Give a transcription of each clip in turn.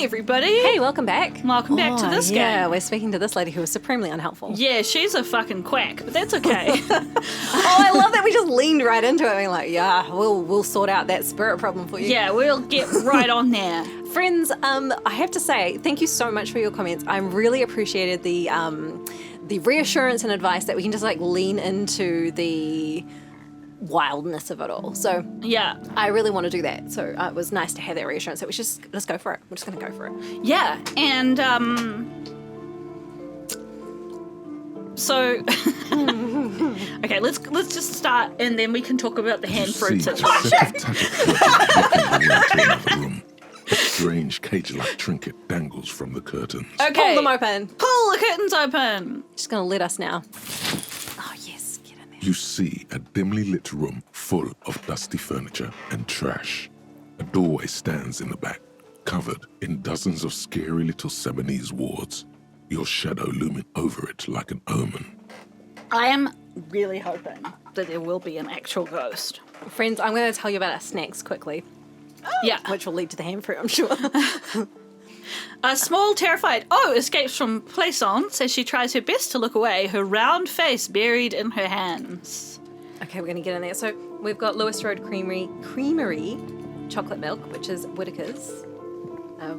everybody. Hey, welcome back. Welcome back to this game. Yeah, we're speaking to this lady who was supremely unhelpful. Yeah, she's a fucking quack, but that's okay. I love that we just leaned right into it. Being like, yeah, we'll sort out that spirit problem for you. Yeah, we'll get right on there. Friends, I have to say, thank you so much for your comments. I really appreciated the reassurance and advice that we can just like lean into the wildness of it all. So Yeah. I really want to do that. So it was nice to have that reassurance. So let's go for it. We're just going to go for it. Yeah, and so okay, let's just start, and then we can talk about the hand fruit situation. A strange cage-like trinket dangles from the curtains. Okay, Pull them open. Pull the curtains open. Just going to let us now. Oh, yes. Get in there. You see a dimly lit room full of dusty furniture and trash. A doorway stands in the back, covered in dozens of scary little Seminese wards, your shadow looming over it like an omen. I am really hoping that there will be an actual ghost. Friends, I'm going to tell you about our snacks quickly. Yeah. Which will lead to the hand fruit, I'm sure. A small, terrified escapes from Plaisance as she tries her best to look away, her round face buried in her hands. Okay, we're going to get in there. So we've got Lewis Road Creamery chocolate milk, which is Whittaker's.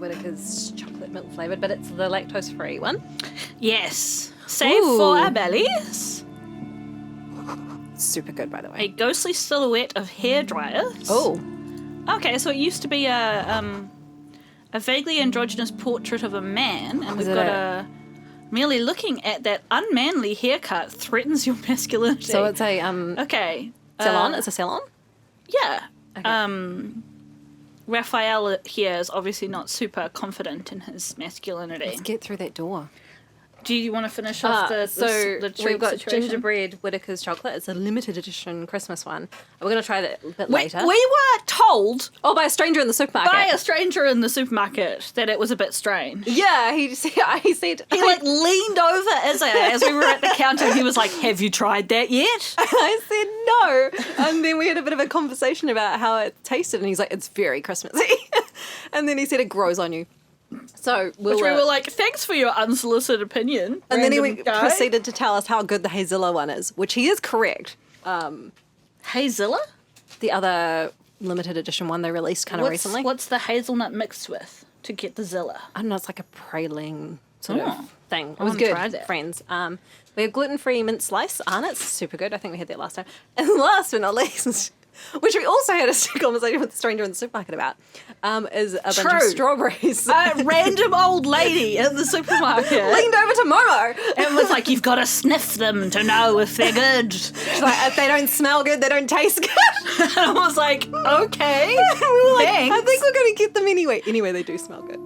Whittaker's chocolate milk flavoured, but it's the lactose-free one. Yes. Save Ooh. for our bellies. Super good, by the A way. ghostly silhouette of hairdryers. Oh. Okay, so it used to be a vaguely androgynous portrait of a man, and we've Is it got a- merely looking at that unmanly haircut threatens your masculinity. So it's a okay. salon? It's a salon? Yeah. Okay. Raphael here is obviously not super confident in his masculinity. Let's get through that door. Do you want to finish off the treat we've got situation? gingerbread Whittaker's chocolate. It's a limited edition Christmas one. We're going to try that a bit later. We were told by a stranger in the supermarket. by a stranger in the supermarket that it was a bit strange. Yeah, he said... He like leaned over as we were at the counter, and he was like, "Have you tried that yet?" I said no. And then we had a bit of a conversation about how it tasted, and he's like, it's very Christmassy. And then he said it grows on you. So Which we were like, "Thanks for your unsolicited opinion." and then he random guy. proceeded to tell us how good the Hazilla one is, which he is correct. Hazilla? The other limited edition one they released kind of recently. What's the hazelnut mixed with to get the Zilla? I don't know, it's like a praline sort Oh. of thing. It I was wanna good, try that. friends. We have gluten-free mint slice. It's super good. I think we had that last time. And last but not least, which we also had a conversation with a stranger in the supermarket about, is a bunch of True. strawberries. A random old lady in the supermarket Leaned over to Momo. and was like, "You've got to sniff them to know if they're good." She's like, if they don't smell good, they don't taste good. And I was like, "Okay, We were like, thanks." I think we're going to get them anyway. Anyway, they do smell good.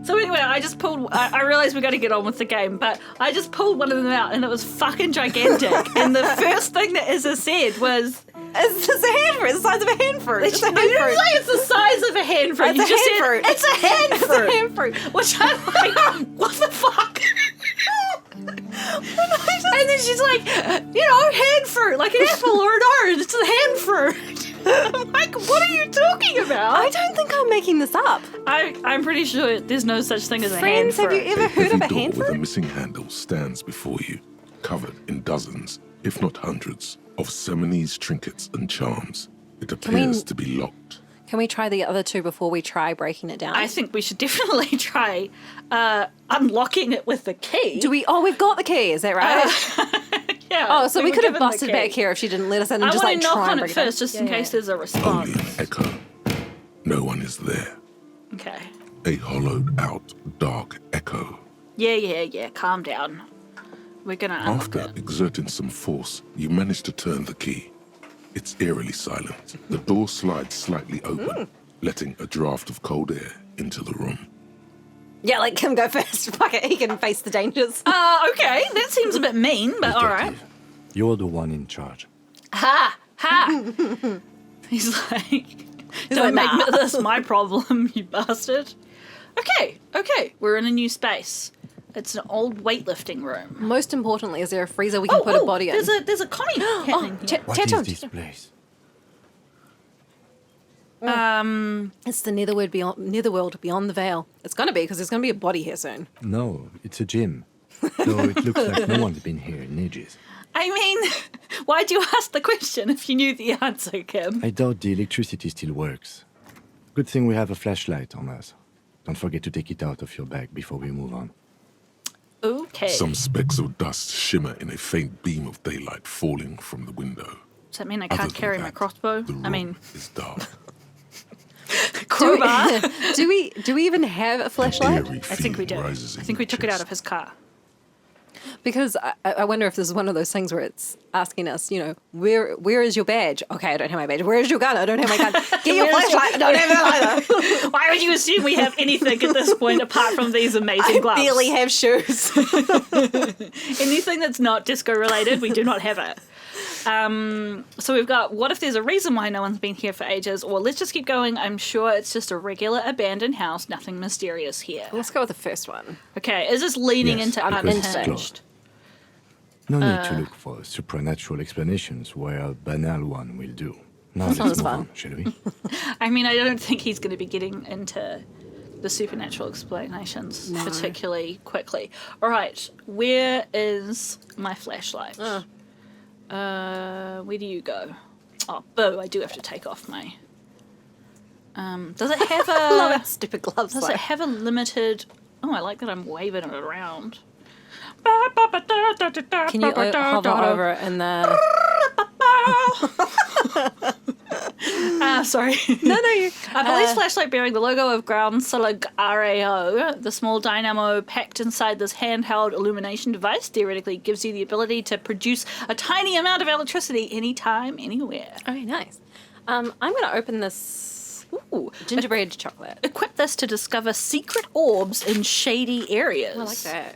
So anyway, I just pulled. I realized we got to get on with the game, but I just pulled one of them out, and it was fucking gigantic. And the first thing that Izza said was, It's just a hand fruit. It's the size of a hand fruit. It's a hand "You didn't fruit. say it's the size of a hand fruit. It's You a just hand said fruit. it's a hand It's fruit." a hand fruit. Which I'm like, what the fuck? And then she's like, hand fruit, like an apple or an orange. It's a hand fruit. I'm like, what are you talking about? I don't think I'm making this up. I'm pretty sure there's no such thing as a Friends, hand have fruit. you ever heard heavy of a door hand with a fruit? missing handle stands before you, covered in dozens, if not hundreds, of Seminese trinkets and charms. It appears to be locked. Can we try the other two before we try breaking it down? I think we should definitely try unlocking it with the key. We've got the key, is that right? Yeah. so we were could have given the busted key. back here if she didn't let us in and I just want like to knock try on and it break it down. first, just in Yeah, case yeah. there's a response. Only an echo. No one is there. Okay. A hollowed out, dark echo. Yeah. Calm down. We're gonna unlock After it. exerting some force, you manage to turn the key. It's eerily silent. The door slides slightly open, letting a draft of cold air into the room. Yeah, like him go first. Fuck it, he can face the dangers. Okay, that seems a bit mean, but all right. Detective, you're the one in charge. Ha! He's like, don't like, make nah. this my problem, you bastard. Okay, we're in a new space. It's an old weightlifting room. Most importantly, is there a freezer we can put a body in? There's a Connie happening here. What Chat is to him. this place? It's the netherworld beyond the veil. It's going to be, because there's going to be a body here soon. No, it's a gym. Though it looks like no one's been here in ages. I mean, why'd you ask the question if you knew the answer, Kim? I doubt the electricity still works. Good thing we have a flashlight on us. Don't forget to take it out of your bag before we move on. Okay. Some specks of dust shimmer in a faint beam of daylight falling from the window. Does that mean I Other can't than carry my that, crossbow? The room I mean, is dark. crowbar. Do we even have a flashlight? Eerie I think we feeling do. rises I in think we your took it out chest. of his car. Because I wonder if this is one of those things where it's asking us, where is your badge? Okay, I don't have my badge. Where is your gun? I don't have my gun. Get your Where's flashlight. I don't have that either. Why would you assume we have anything at this point apart from these amazing I gloves? barely have shoes. Anything that's not disco related, we do not have it. So we've got, what if there's a reason why no one's been here for ages? Or let's just keep going. I'm sure it's just a regular abandoned house. Nothing mysterious here. Let's go with the first one. Okay, is this leaning Yes, into because it's unhinged? closed. No need to look for supernatural explanations where a banal one will do. Now That let's sounds move fun. on, shall we? I mean, I don't think he's going to be getting into the supernatural explanations particularly quickly. All right, where is my flashlight? Where do you go? Oh, boo! I do have to take off my. Does it have I love a? our stupid gloves. Does though. it have a limited? Oh, I like that I'm waving it around. Can you hover over it and the... Sorry. No, you... A police flashlight bearing the logo of Ground Slug RAO, the small dynamo packed inside this handheld illumination device, theoretically gives you the ability to produce a tiny amount of electricity anytime, anywhere. Oh, nice. I'm going to open this gingerbread chocolate. Equip this to discover secret orbs in shady areas. I like that.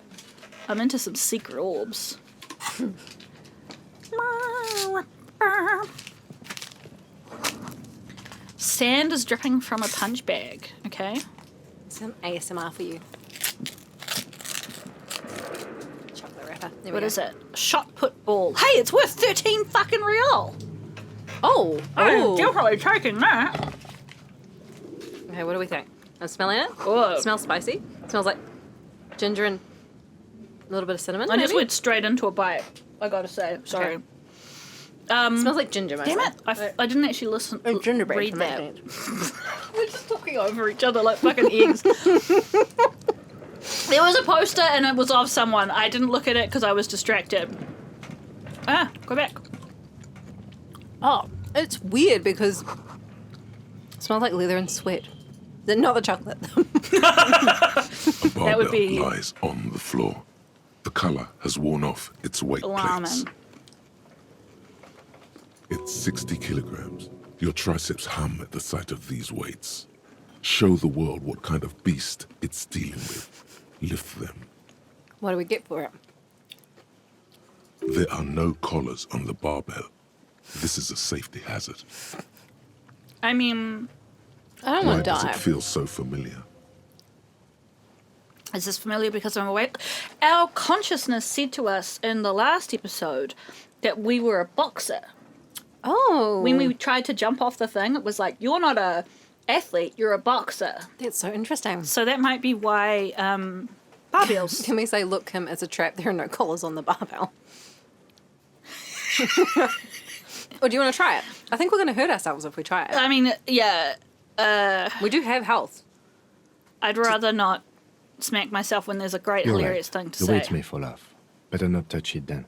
I'm into some secret orbs. Sand is dripping from a punch bag. Okay. Some ASMR for you. Chocolate wrapper. There we What go. is it? Shot put ball. Hey, it's worth 13 fucking real. Oh. I'm definitely taking that. Okay, what do we think? I'm smelling it. Whoa. It smells spicy. It smells like ginger and a little bit of cinnamon. I just maybe? went straight into a bite. I gotta say. Sorry. Okay. It smells like ginger, mostly. Damn it. I didn't actually listen. Gingerbread read for that. me. We're just talking over each other like fucking eggs. There was a poster and it was of someone. I didn't look at it because I was distracted. Go back. Oh, it's weird because it smells like leather and sweat. Not the chocolate. A That would barbell be- lies on the floor. The colour has worn off its weight plates. Alarming. It's 60 kilograms. Your triceps hum at the sight of these weights. Show the world what kind of beast it's dealing with. Lift them. What do we get for it? There are no collars on the barbell. This is a safety hazard. I mean, I don't Why want to does die. it feel so familiar? is this familiar because I'm awake? Our consciousness said to us in the last episode that we were a boxer. Oh. When we tried to jump off the thing, it was like, you're not a athlete, you're a boxer. That's so interesting. So that might be why barbells. Can we say, look, Kim, it's a trap. There are no collars on the barbell. Or do you want to try it? I think we're going to hurt ourselves if we try it. I mean, yeah, We do have health. I'd rather not smack myself when there's a great, You're hilarious right. thing to The say. weight may fall off. Better not touch it then.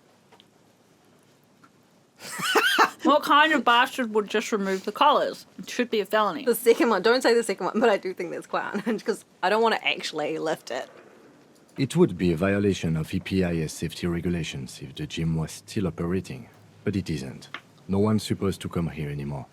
What kind of bastard would just remove the collars? It should be a felony. The second one, don't say the second one, but I do think that's quite unhinged because I don't want to actually lift it. It would be a violation of EPIS safety regulations if the gym was still operating, but it isn't. No one's supposed to come here anymore.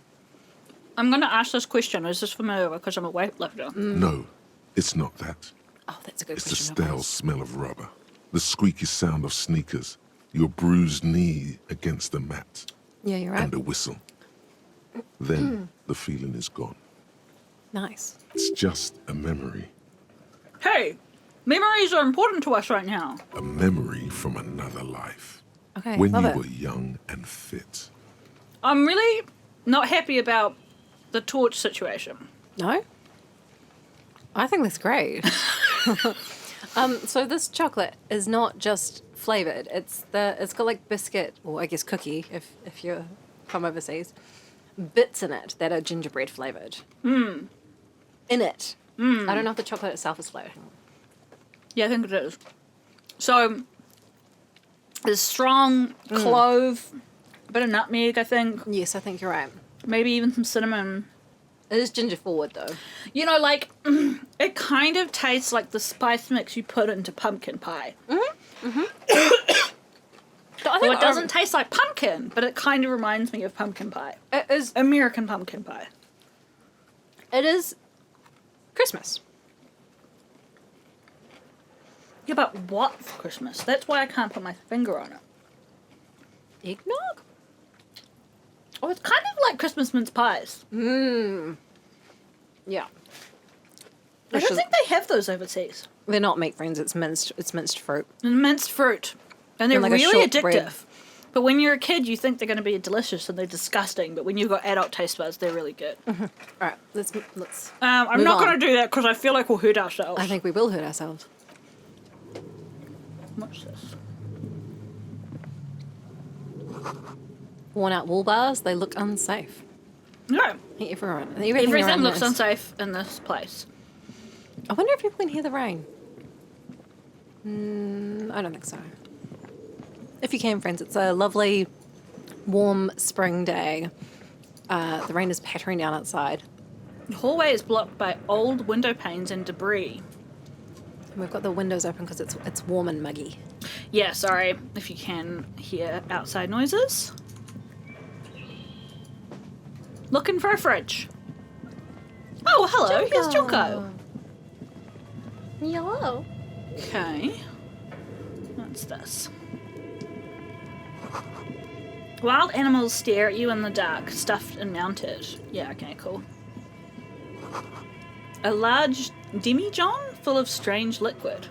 I'm going to ask this question. Is this familiar because I'm a weightlifter? No, it's not that. Oh, that's a good It's the question. stale smell of rubber, the squeaky sound of sneakers, your bruised knee against the mat, Yeah, you're right. and a whistle. Then the feeling is gone. Nice. It's just a memory, Hey, memories are important to us right now. a memory from another life. Okay, When love you it. were young and fit. I'm really not happy about the torch situation. No? I think that's great. So this chocolate is not just flavored. It's got like biscuit, or I guess cookie, if you're from overseas, bits in it that are gingerbread flavored. In it. I don't know if the chocolate itself is flavored. Yeah, I think it is. So there's strong clove, a bit of nutmeg, I think. Yes, I think you're right. Maybe even some cinnamon. It is ginger forward though. You know, like, it kind of tastes like the spice mix you put into pumpkin pie. Well, it doesn't taste like pumpkin, but it kind of reminds me of pumpkin pie. It is. American pumpkin pie. It is Christmas. Yeah, but what for Christmas? That's why I can't put my finger on it. Eggnog? Oh, it's kind of like Christmas mince pies. Yeah. I don't think they have those overseas. They're not meat friends. It's minced fruit. And minced fruit. And they're And like a really shortbread. addictive. But when you're a kid, you think they're going to be delicious and they're disgusting. But when you've got adult taste buds, they're really good. All right, let's. I'm Move not on. going to do that because I feel like we'll hurt ourselves. I think we will hurt ourselves. What's this? Worn out wool bars. They look unsafe. No. I think everything Everything around looks this. unsafe in this place. I wonder if people can hear the rain. I don't think so. If you can, friends, it's a lovely, warm spring day. The rain is pattering down outside. The hallway is blocked by old window panes and debris. And we've got the windows open because it's warm and muggy. Yeah, sorry if you can hear outside noises. Looking for a fridge. Oh, hello. Here's Joko. Hello. Okay. What's this? Wild animals stare at you in the dark, stuffed and mounted. Yeah, okay, cool. A large demijohn full of strange liquid.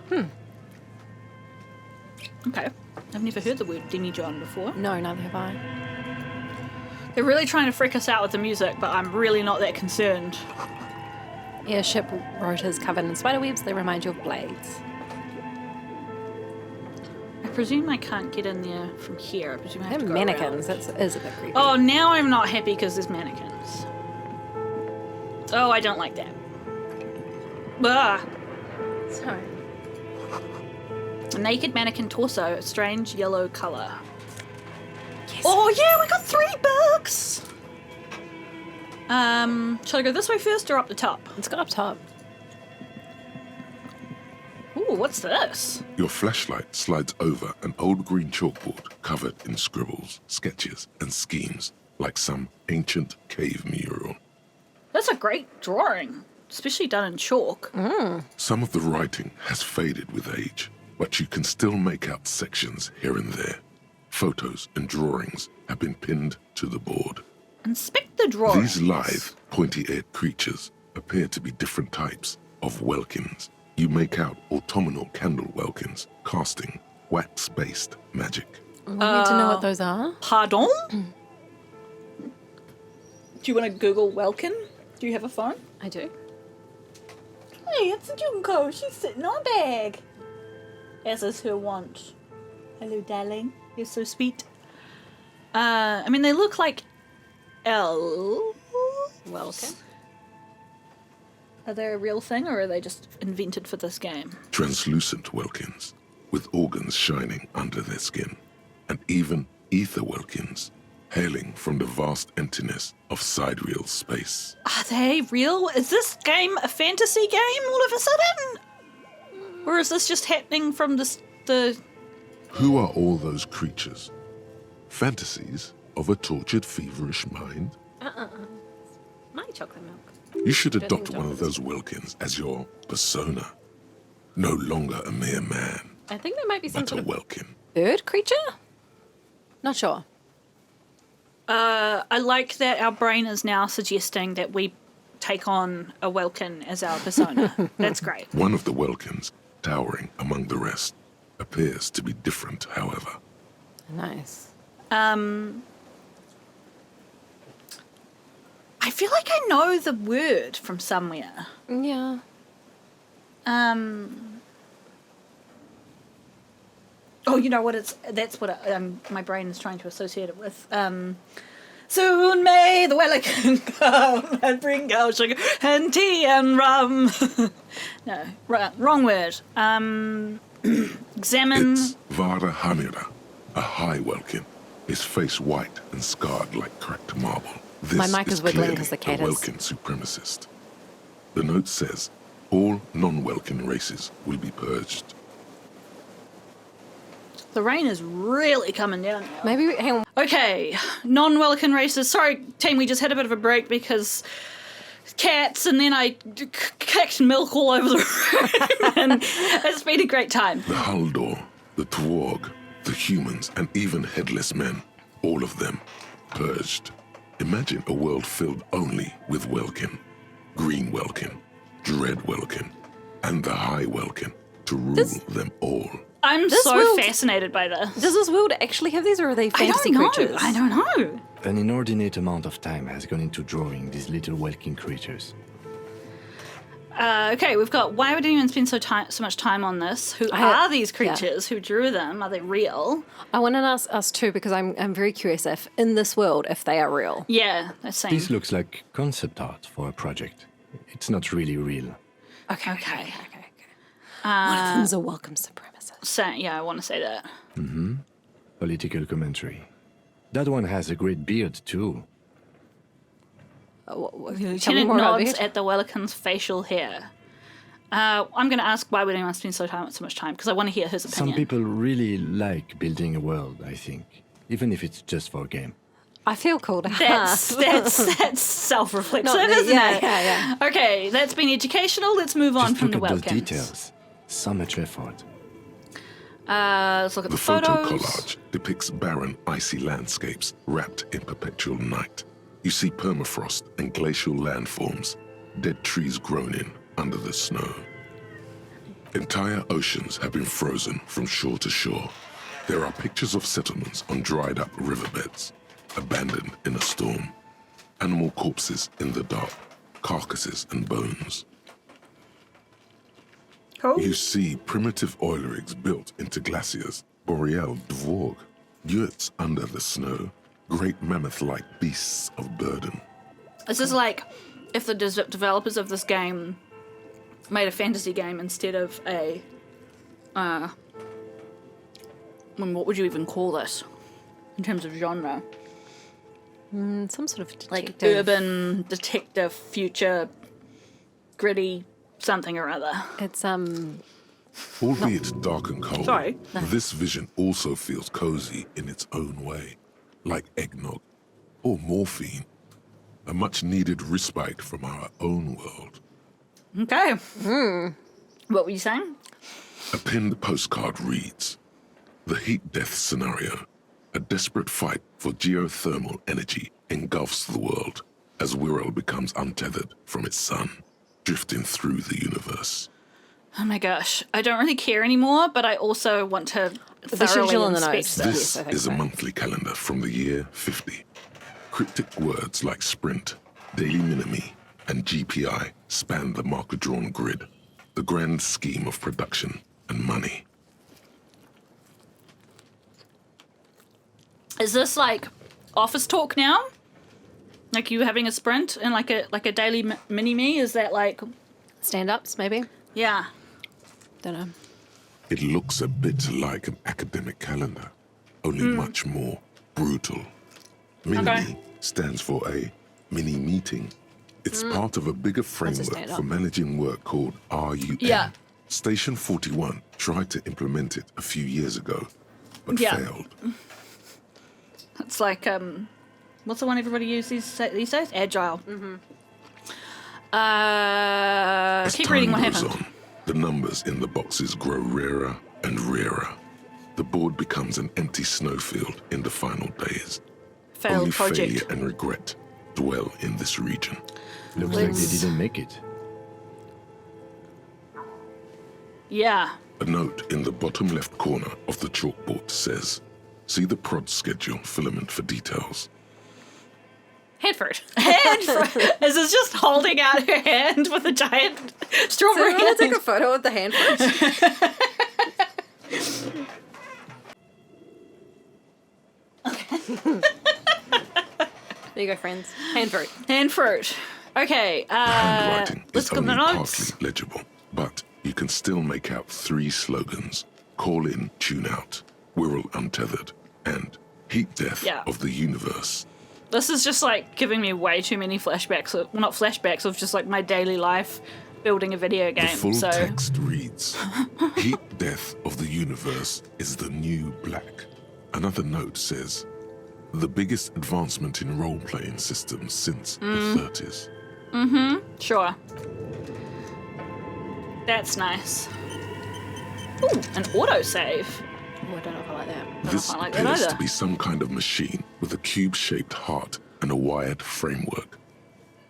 Okay. I've never heard the word demijohn before. No, neither have I. They're really trying to freak us out with the music, but I'm really not that concerned. Airship rotors covered in spider webs. They remind you of blades. I presume I can't get in there from here. I presume I have They're to go mannequins. around. That is a bit creepy. Oh, now I'm not happy because there's mannequins. Oh, I don't like that. Ah, Sorry. a naked mannequin torso, a strange yellow colour. Yes. Oh yeah, we got $3. Shall I go this way first or up the top? Let's go up top. Ooh, what's this? Your flashlight slides over an old green chalkboard covered in scribbles, sketches, and schemes like some ancient cave mural. That's a great drawing, especially done in chalk. Some of the writing has faded with age, but you can still make out sections here and there. Photos and drawings have been pinned to the board. Inspect the drawings. These lithe, pointy-eared creatures appear to be different types of welkins. You make out autumnal candle welkins, casting wax-based magic. We need to know what those are. Pardon? Do you want to Google Welkin? Do you have a phone? I do. Hey, it's Junko. She's sitting on a bag. As is her wont. Hello, darling. You're so sweet. I mean, they look like elves. Welkin. Are they a real thing, or are they just invented for this game? Translucent welkins, with organs shining under their skin, and even ether welkins, hailing from the vast emptiness of sidereal space. Are they real? Is this game a fantasy game all of a sudden? Or is this just happening from the... Who are all those creatures? Fantasies of a tortured, feverish mind? My chocolate milk. You should Don't adopt think one of those welkins as your persona. No longer a mere man, I think there might be some but a sort of welkin. bird creature? Not sure. I like that our brain is now suggesting that we take on a Welkin as our persona. That's great. One of the welkins, towering among the rest, appears to be different, however. Nice. I I feel like I know the word from somewhere. Yeah. Oh, you know what? That's what my brain is trying to associate it with. Soon may the Wellican come and bring out sugar and tea and rum. No, wrong word. Examine. It's Vara Hamira, a high Welkin, his face white and scarred like cracked marble. This My mic is wiggling clearly 'cause the a cat is- Welkin supremacist. The note says all non-Welkin races will be purged. The rain is really coming down now. Maybe, hang on. Okay, non-Wellican races. Sorry, team, we just had a bit of a break because cats, and then I kicked milk all over the room, and it's been a great time. The Haldor, the Twarg, the humans, and even headless men, all of them, purged. Imagine a world filled only with Welkin, Green Welkin, Dread Welkin, and the High Welkin to rule them all. I'm This so world- fascinated by this. Does this world actually have these, or are they fantasy creatures? I don't know. An inordinate amount of time has gone into drawing these little Welkin creatures. Okay, we've got why would anyone spend so much time on this? Who are these creatures? Who drew them? Are they real? I want to ask us too, because I'm very curious if in this world, if they are real. Yeah, that's same. This looks like concept art for a project. It's not really real. Okay. One of them's a welcome supremacist. So, yeah, I want to say that. Political commentary. That one has a great beard too. Tell me Lieutenant more about nods it. at the Wellican's facial hair. I'm going to ask why would anyone spend so much time, because I want to hear his Some opinion. people really like building a world, I think. Even if it's just for a game. I feel called out. That's self-reflexive, Not the- isn't yeah, it? yeah. Okay, that's been educational. Let's move on Just from the look at those Welkins. details. So much effort. Let's look at the The photo photos. collage depicts barren, icy landscapes wrapped in perpetual night. You see permafrost and glacial landforms, dead trees grown in under the snow. Entire oceans have been frozen from shore to shore. There are pictures of settlements on dried up riverbeds, abandoned in a storm. Animal corpses in the dark, carcasses and bones. Cool. You see primitive oil rigs built into glaciers, boreal dvorg, yurts under the snow, great mammoth-like beasts of burden. This is like if the developers of this game made a fantasy game instead of a. What would you even call this in terms of genre? Some sort of Like detective. urban detective, future, gritty, something or other. It's Albeit dark and cold, Sorry. this vision also feels cozy in its own way, like eggnog or morphine, a much-needed respite from our own world. Okay. What were you saying? A pinned postcard reads, "The heat death scenario, a desperate fight for geothermal energy engulfs the world as Wirral becomes untethered from its sun, drifting through the universe." Oh my gosh. I don't really care anymore, but I also want to The thoroughly schedule in the inspect notes. this. This Yes, I think is a so. monthly calendar from the year 50. Cryptic words like sprint, daily minimi, and GPI span the marker-drawn grid, the grand scheme of production and money. Is this like office talk now? Like you having a sprint and like a daily mini-me? Is that like... stand-ups, maybe. Yeah. Don't know. It looks a bit like an academic calendar, only much more brutal. Mini-me Okay. stands for a mini-meeting. It's part of a bigger framework stand-up. for managing work called RUM. Yeah. Station 41 tried to implement it a few years ago, but Yeah. failed. It's like, what's the one everybody uses these days? Agile. As Keep time reading what goes happened. on, the numbers in the boxes grow rarer and rarer. The board becomes an empty snowfield in the final days. Failed Only project. failure and regret dwell in this region. Looks like they Let's- didn't make it. Yeah. A note in the bottom left corner of the chalkboard says, "See the prod schedule filament for details." Hand fruit. Hand fruit. Is this just holding out her hand with a giant So strawberry? I'm going to take a photo of the hand fruit. There you go, friends. Hand fruit. Hand fruit. Okay, Handwriting let's is go to the only notes. partly legible, but you can still make out 3 slogans: call in, tune out, we're all untethered, and heat death Yeah. of the universe. This is just like giving me way too many flashbacks. Well, not flashbacks, of just like my daily life building a video game. The full so text reads, heat death of the universe is the new black. Another note says, the biggest advancement in role-playing systems since the 30s. sure. That's nice. Ooh, an autosave. Oh, I don't know if I like that. This I like that appears either. to be some kind of machine with a cube-shaped heart and a wired framework.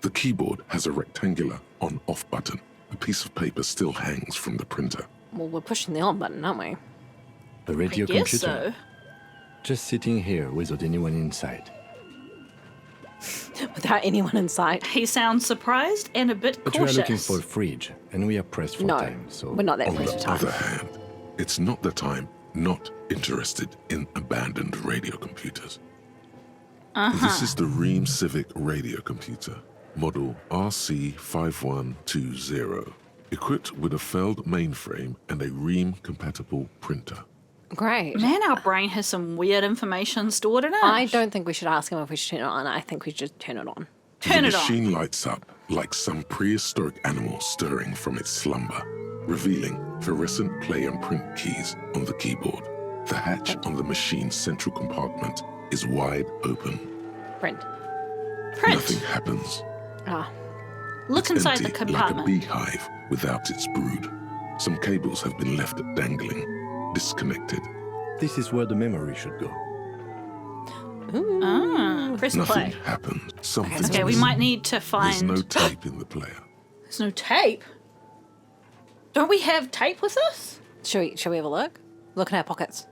The keyboard has a rectangular on-off button. A piece of paper still hangs from the printer. Well, we're pushing the on button, aren't we? A radio I guess computer. so. Just sitting here without anyone inside. Without anyone in sight. He sounds surprised and a bit But we are cautious. looking for a fridge, and we are pressed for No, time, so... we're not that On close the to time. other hand, it's not that I'm not interested in abandoned radio computers. This is the Ream Civic radio computer, model RC5120, equipped with a Feld mainframe and a Ream-compatible printer. Great. Man, our brain has some weird information stored in it. I don't think we should ask him if we should turn it on. I think we should turn it on. Turn the it on. machine lights up like some prehistoric animal stirring from its slumber, revealing fluorescent play and print keys on the keyboard. The hatch on the machine's central compartment is wide open. Print. Print. Nothing happens. Ah. Look inside the Empty, compartment. like a beehive without its brood. Some cables have been left dangling, disconnected. This is where the memory should go. Press Nothing play. happened. Something's Okay, we missing. might need to There's find. no tape in the player. There's no tape. Don't we have tape with us? Shall we have a look? Look in our pockets.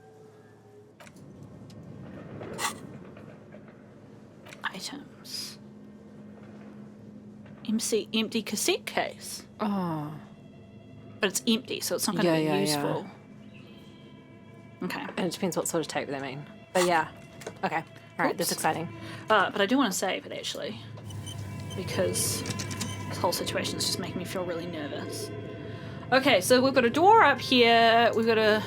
Items. Empty cassette case. Oh. But it's empty, so it's not going to Yeah, be yeah, yeah. useful. Okay. And it depends what sort of tape they mean. But yeah. Okay. All right, that's Oops. exciting. But I do want to save it actually, because this whole situation is just making me feel really nervous. Okay, so we've got a door up here. We've got a.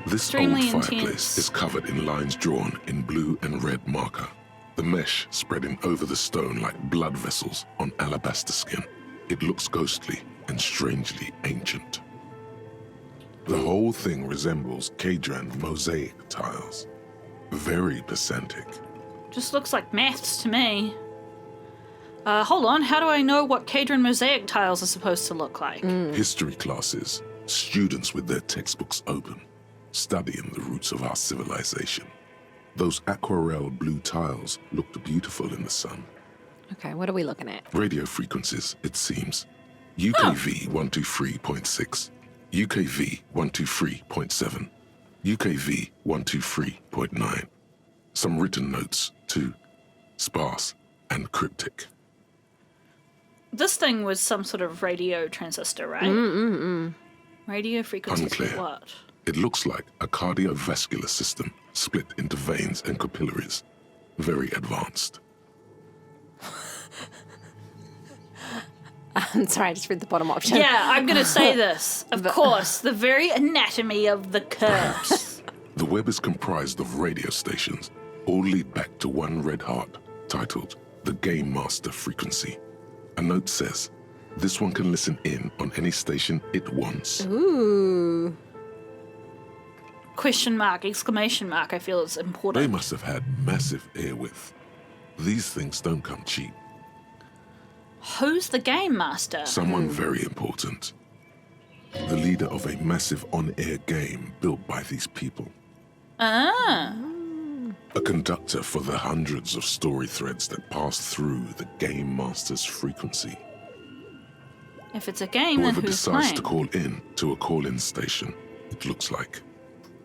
This old Extremely fireplace intense. is covered in lines drawn in blue and red marker. The mesh spreading over the stone like blood vessels on alabaster skin. It looks ghostly and strangely ancient. The whole thing resembles Kadran mosaic tiles. Very pedantic. Just looks like maths to me. Hold on, how do I know what Kadran mosaic tiles are supposed to look like? History classes, students with their textbooks open, studying the roots of our civilization. Those aquarelle blue tiles looked beautiful in the sun. Okay, what are we looking at? Radio frequencies, it seems. UKV 123.6, UKV 123.7, UKV 123.9. Some written notes, too. Sparse and cryptic. This thing was some sort of radio transistor, right? Radio frequencies for Unclear. what? It looks like a cardiovascular system split into veins and capillaries. Very advanced. I'm sorry, I just read the bottom option. Yeah, I'm going to say this. Of course, the very anatomy of the curves. The web is comprised of radio stations, all lead back to one red heart, titled the Game Master Frequency. A note says, this one can listen in on any station it wants. Ooh. Question mark, exclamation mark, I feel is important. They must have had massive airwidth. These things don't come cheap. Who's the game master? Someone very important. The leader of a massive on-air game built by these people. Ah. A conductor for the hundreds of story threads that pass through the Game Master's frequency. If it's a game, then Whoever who's decides playing? to call in to a call-in station, it looks like.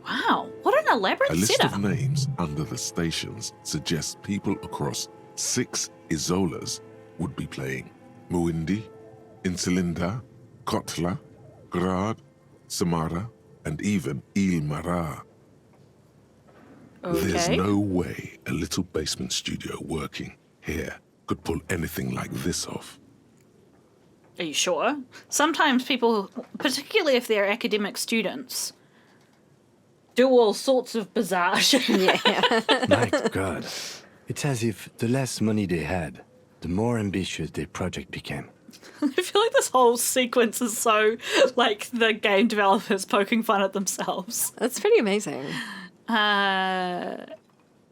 Wow, what an elaborate A list setup. of names under the stations suggests people across 6 Isolas would be playing. Muindi, Insulinda, Kotla, Grad, Samara, and even Ilmara. There's Okay. no way a little basement studio working here could pull anything like this off. Are you sure? Sometimes people, particularly if they're academic students, do all sorts of bizarre shit. My God. It's as if the less money they had, the more ambitious their project became. I feel like this whole sequence is so like the game developers poking fun at themselves. That's pretty amazing.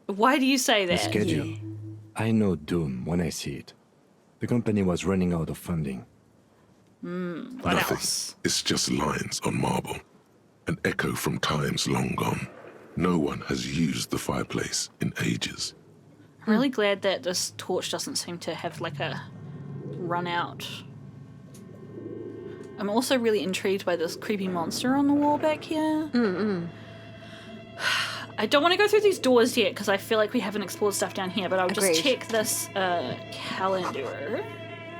Why do you say The that? schedule. I know doom when I see it. The company was running out of funding. What Nothing. else? It's just lines on marble. An echo from times long gone. No one has used the fireplace in ages. I'm really glad that this torch doesn't seem to have like a run out. I'm also really intrigued by this creepy monster on the wall back here. I don't want to go through these doors yet because I feel like we haven't explored stuff down here, but I'll just Agreed. check this calendar.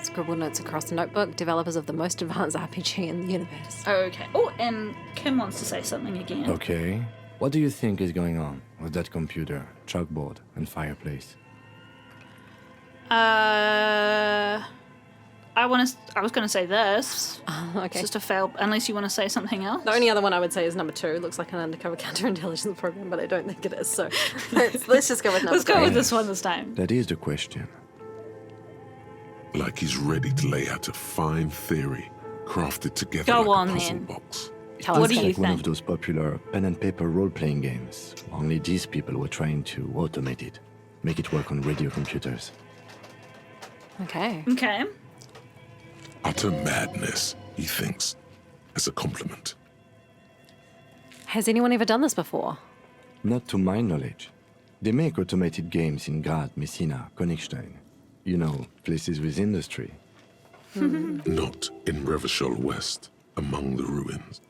Scribble notes across the notebook. Developers of the most advanced RPG in the universe. Okay. Oh, and Kim wants to say something again. Okay. What do you think is going on with that computer, chalkboard, and fireplace? I was going to say this. Okay. It's just a fail, unless you want to say something else. The only other one I would say is number 2. It looks like an undercover counterintelligence program, but I don't think it is. So let's just go with number Let's go 3. with this one this time. That is the question. Like he's ready to lay out a fine theory, crafted together Go like on, a puzzle then. box. Tell What us. do you Like one of think? those popular pen and paper role-playing games. Only these people were trying to automate it, make it work on radio computers. Okay. Okay. Utter madness, he thinks, as a compliment. Has anyone ever done this before? Not to my knowledge. They make automated games in Grad, Messina, Königstein. You know, places with industry. Not in Revachol West, among the ruins.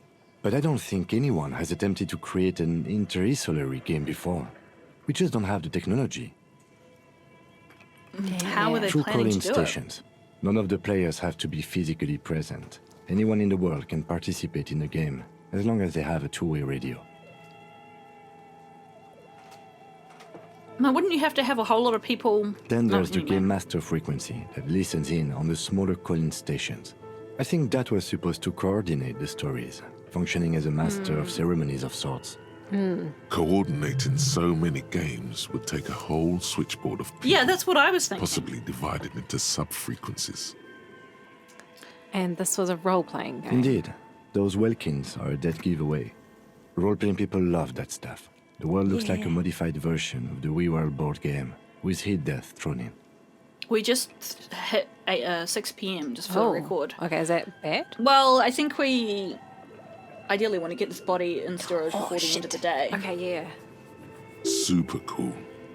But I don't think anyone has attempted to create an inter-isolary game before. We just don't have the technology. How are they Through planning calling to do stations. None of the players have to be physically present. Anyone in the world can participate in the game, as long as they have a two-way radio. it? Now, wouldn't you have to have a whole lot of people? Then No, there's the anyway. game master frequency that listens in on the smaller calling stations. I think that was supposed to coordinate the stories, functioning as a master of ceremonies of sorts. Coordinating so many games would take a whole switchboard of people, Yeah, that's what I was thinking. possibly divided into sub-frequencies. And this was a role-playing game. Indeed, those Welkins are a dead giveaway. Role-playing people love that stuff. The world looks like a modified version of the WeWorld board game, with hit death thrown in. We just hit 6 p.m. just for the record. Okay, is that bad? Well, I think we ideally want to get this body in storage before the end of the day. Okay, yeah. Super cool.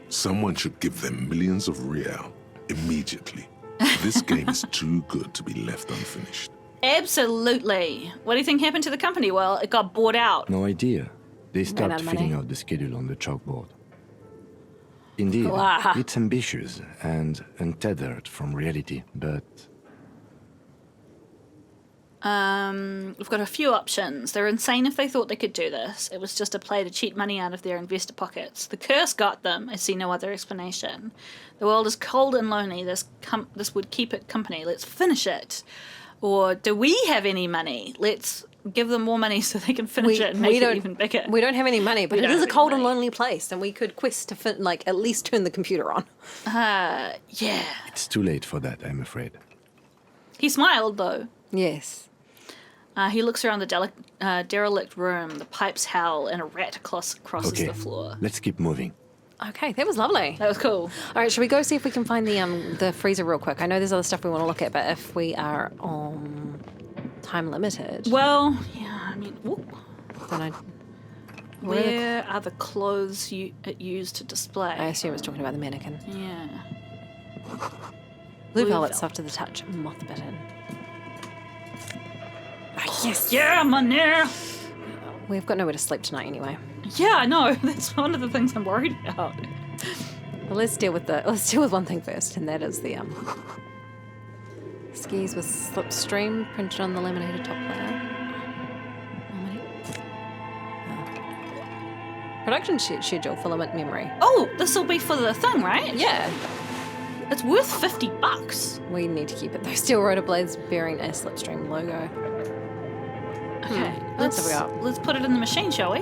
Someone should give them millions of real immediately. This game is too good to be left unfinished. Absolutely. What do you think happened to the company? Well, it got bought out. No idea. They out stopped of money. filling out the schedule on the chalkboard. Indeed, Wow. it's ambitious and untethered from reality, but We've got a few options. They're insane if they thought they could do this. It was just a play to cheat money out of their investor pockets. The curse got them. I see no other explanation. The world is cold and lonely. This would keep it company. Let's finish it. Or do we have any money? Let's give them more money so they can finish it and make it even bigger. We don't have any money, but We it don't is a have cold any and money. lonely place, and we could quest to at least turn the computer on. Yeah. it's too late for that, I'm afraid. He smiled, though. Yes. He looks around the derelict room. The pipes howl and a rat crosses Okay, the floor. let's keep moving. Okay, that was lovely. That was cool. All right, should we go see if we can find the freezer real quick? I know there's other stuff we want to look at, but if we are on time limited, Well, yeah, I mean, then where are the clothes it used to display? I assume it's talking about the mannequin. Yeah. Blue Blue velvet, velvet. soft to the touch, moth bitten. Ah, yes. Yeah, money. We've got nowhere to sleep tonight anyway. Yeah, I know. That's one of the things I'm worried about. Well, let's deal with one thing first, and that is the skis with slipstream printed on the laminated top layer. Production schedule, filament memory. Oh, this will be for the thing, right? Yeah. It's worth $50. We need to keep it though. Steel rotor blades bearing a slipstream logo. Okay, Let's have a go. let's put it in the machine, shall we?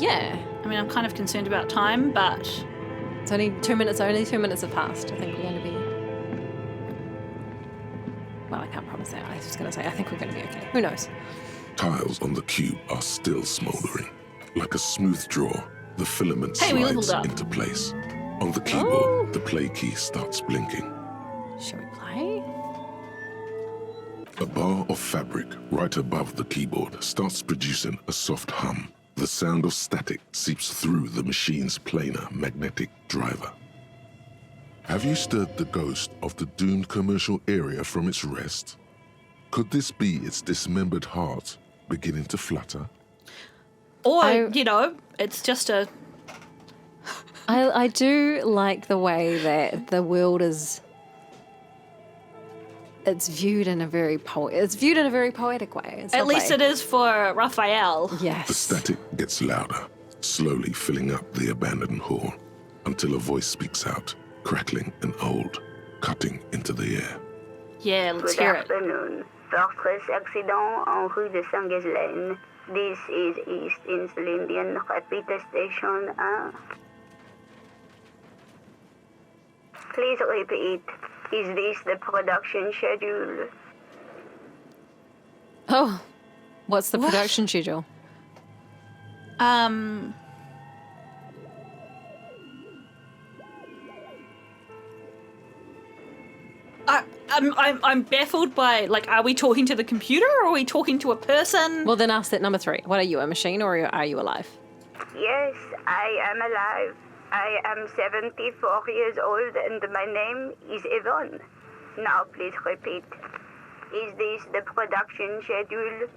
Yeah. I mean, I'm kind of concerned about time, but It's only 2 minutes. Only 2 minutes have passed. I think we're going to be. Well, I can't promise that. I was just going to say I think we're going to be okay. Who knows? Tiles on the cube are still smouldering. Like a smooth draw, the filament Hey, we slides leveled up. into place. On the keyboard, the play key starts blinking. Shall we play? A bar of fabric right above the keyboard starts producing a soft hum. The sound of static seeps through the machine's planar magnetic driver. Have you stirred the ghost of the doomed commercial area from its rest? Could this be its dismembered heart beginning to flutter? or it's just a I do like the way that the world is. It's viewed in a very poetic way. It's at least it is for Raphael. Yes. The static gets louder, slowly filling up the abandoned hall, until a voice speaks out, crackling and old, cutting into the air. Yeah, let's Good hear it. afternoon. Fortress accident en rue de Saint-Ghislaine. This is East Insulindian Repeater Station 1. Please repeat. Is this the production schedule? Oh, what's the What? production schedule? I'm baffled by, like, are we talking to the computer or are we talking to a person? Well, then ask that number 3. What are you, a machine or are you alive? Yes, I am alive. I am 74 years old and my name is Yvonne. Now please repeat. Is this the production schedule?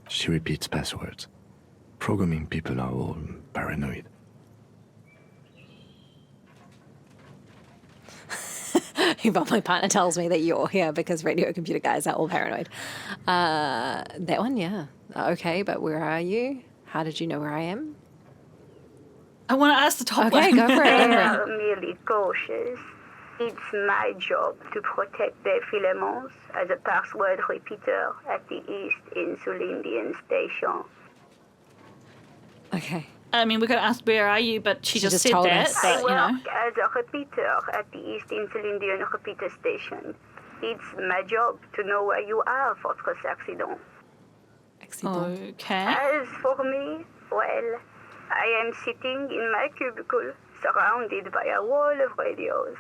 She repeats passwords. Programming people are all paranoid. But my partner tells me that you're here because radio computer guys are all paranoid. That one, yeah. Okay, but where are you? How did you know where I am? I want to ask the top Okay, one. go for it. They are merely cautious. It's my job to protect their filaments as a password repeater at the East Insulindian Station. Okay. I mean, we could ask where are you, but she just said told that. us. But, I you know. work as a repeater at the East Insulindian Repeater Station. It's my job to know where you are, Fortress Accident. Excellent. Okay. As for me, well, I am sitting in my cubicle, surrounded by a wall of radios.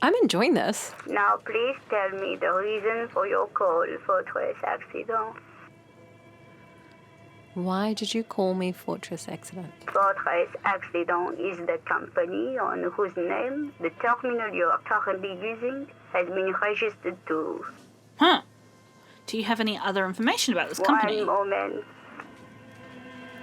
I'm enjoying this. Now please tell me the reason for your call, Fortress Accident. Why did you call me Fortress Accident? Fortress Accident is the company on whose name the terminal you are currently using has been registered to. Huh. Do you have any other information about this company? One moment.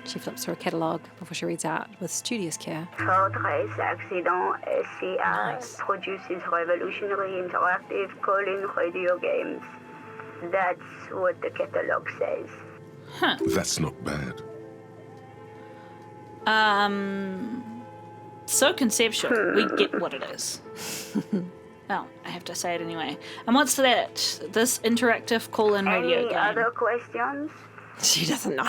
She flips through a catalogue before she reads out with studious care. Fortress Accident SCR Nice. produces revolutionary interactive call-in radio games. That's what the catalog says. That's not bad. So conceptual. We get what it is. Well, I have to say it anyway. And what's that? This interactive call-in radio Any game. other questions? She doesn't know.